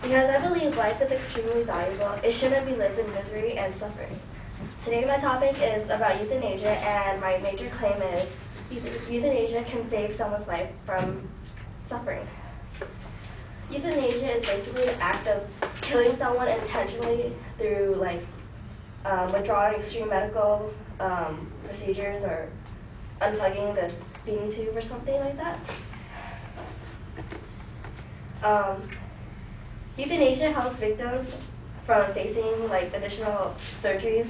Because I believe life is extremely valuable, it shouldn't be lived in misery and suffering. Today my topic is about euthanasia, and my major claim is euthanasia can save someone's life from suffering. Euthanasia is basically the act of killing someone intentionally through withdrawing extreme medical procedures or unplugging the feeding tube or something like that. Euthanasia helps victims from facing additional surgeries.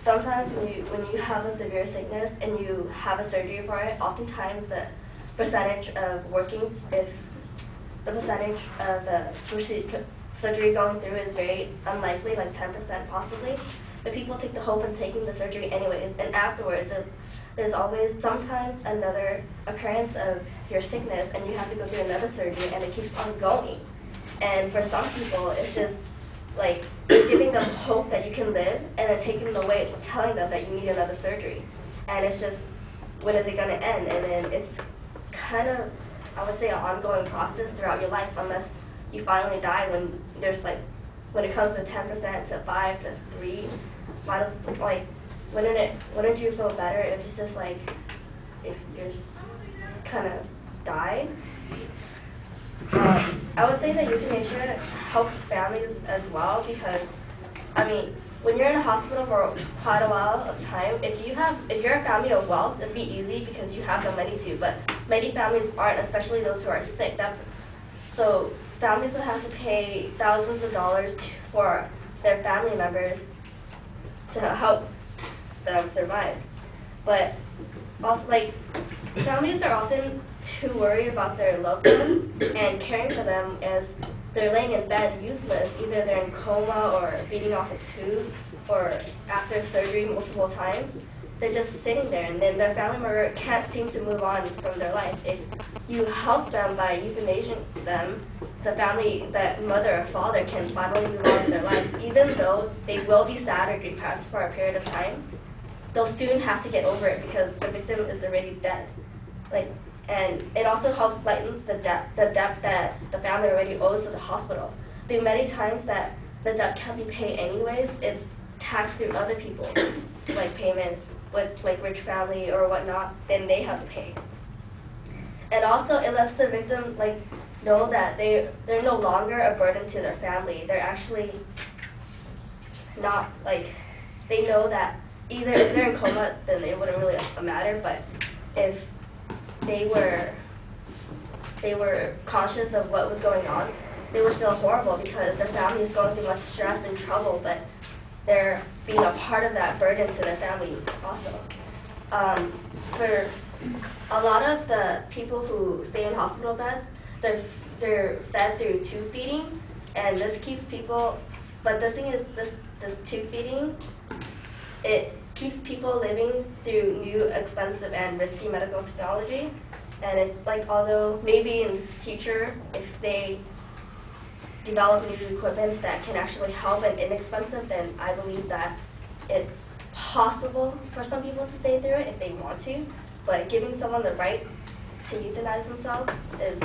Sometimes when you have a severe sickness and you have a surgery for it, oftentimes the percentage of working, if the percentage of the surgery going through is very unlikely, like 10% possibly, but people take the hope in taking the surgery anyways, and afterwards there's always sometimes another occurrence of your sickness and you have to go through another surgery, and it keeps on going. And for some people, it's just giving them hope that you can live, and then taking them away, telling them that you need another surgery. And it's just, when is it going to end? And then it's kind of, I would say, an ongoing process throughout your life, unless you finally die when there's when it comes to 10% to 5 to 3, wouldn't you feel better if it's just if you're just kind of died? I would say that euthanasia helps families as well, because, I mean, when you're in a hospital for quite a while of time, if you're a family of wealth, it'd be easy because you have the money to, but many families aren't, especially those who are sick. So families will have to pay thousands of dollars for their family members to help them survive. But also, families are often too worried about their loved ones and caring for them as they're laying in bed useless. Either they're in coma or feeding off a tube, or after surgery multiple times, they're just sitting there, and then their family member can't seem to move on from their life. If you help them by euthanizing them, that mother or father can finally move on with their life. Even though they will be sad or depressed for a period of time, they'll soon have to get over it because the victim is already dead. And it also helps lighten the debt that the family already owes to the hospital. The many times that the debt can't be paid anyways, it's taxed through other people, payments with rich family or whatnot, then they have to pay. And also it lets the victim know that they're no longer a burden to their family. They're actually not they know that either if they're in coma, then it wouldn't really matter, but if they were conscious of what was going on, they would feel horrible because their family is going through much stress and trouble, but they're being a part of that burden to their family also. For a lot of the people who stay in hospital beds, they're fed through tube feeding, and this keeps people, but the thing is, this tube feeding, it keeps people living through new, expensive, and risky medical technology. And it's although maybe in the future, if they develop new equipment that can actually help and inexpensive, then I believe that it's possible for some people to stay through it if they want to. But giving someone the right to euthanize themselves is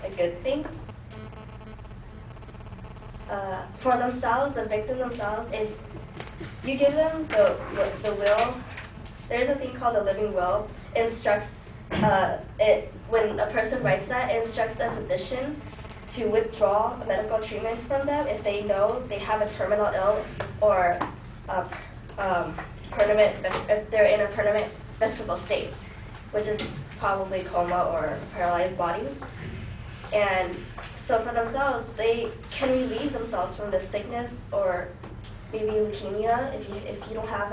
a good thing. For themselves, the victim themselves, if you give them the will, there's a thing called the living will. It instructs, when a person writes that, it instructs a physician to withdraw medical treatment from them if they know they have a terminal ill or if they're in a permanent vegetative state, which is probably coma or paralyzed body. And so for themselves, they can relieve themselves from the sickness or maybe leukemia if you don't have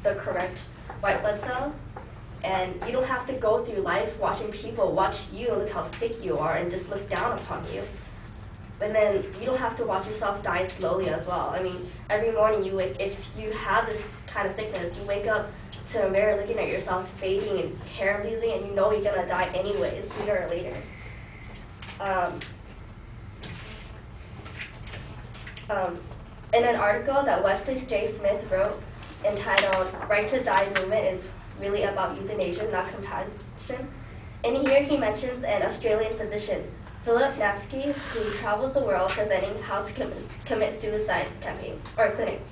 the correct white blood cells, and you don't have to go through life watching people watch you and look how sick you are and just look down upon you. And then you don't have to watch yourself die slowly as well. I mean, every morning if you have this kind of sickness, you wake up to a mirror looking at yourself fading and hair losing, and you know you're gonna die anyways, sooner or later. In an article that Wesley J. Smith wrote entitled "Right to Die Movement is Really About Euthanasia, Not Compassion," in here he mentions an Australian physician Philip Napsky, who travels the world presenting how to commit suicide campaigns or clinics.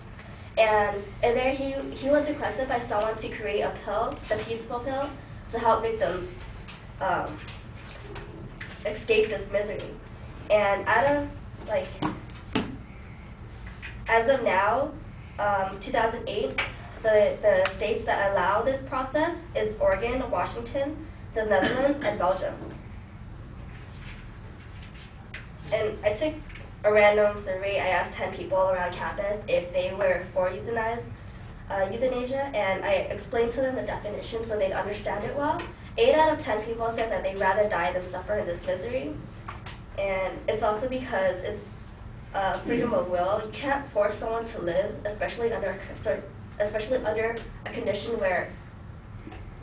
And in there, he was requested by someone to create a pill, the peaceful pill, to help victims escape this misery. And as of now, 2008, the states that allow this process is Oregon, Washington, the Netherlands, and Belgium. And I took a random survey. I asked 10 people around campus if they were for euthanasia, and I explained to them the definition so they'd understand it well. 8 out of 10 people said that they'd rather die than suffer in this misery. And it's also because it's freedom of will. You can't force someone to live, especially under a condition where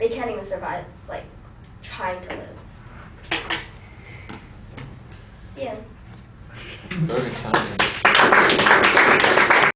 they can't even survive, like, trying to live. Yeah. Very exciting.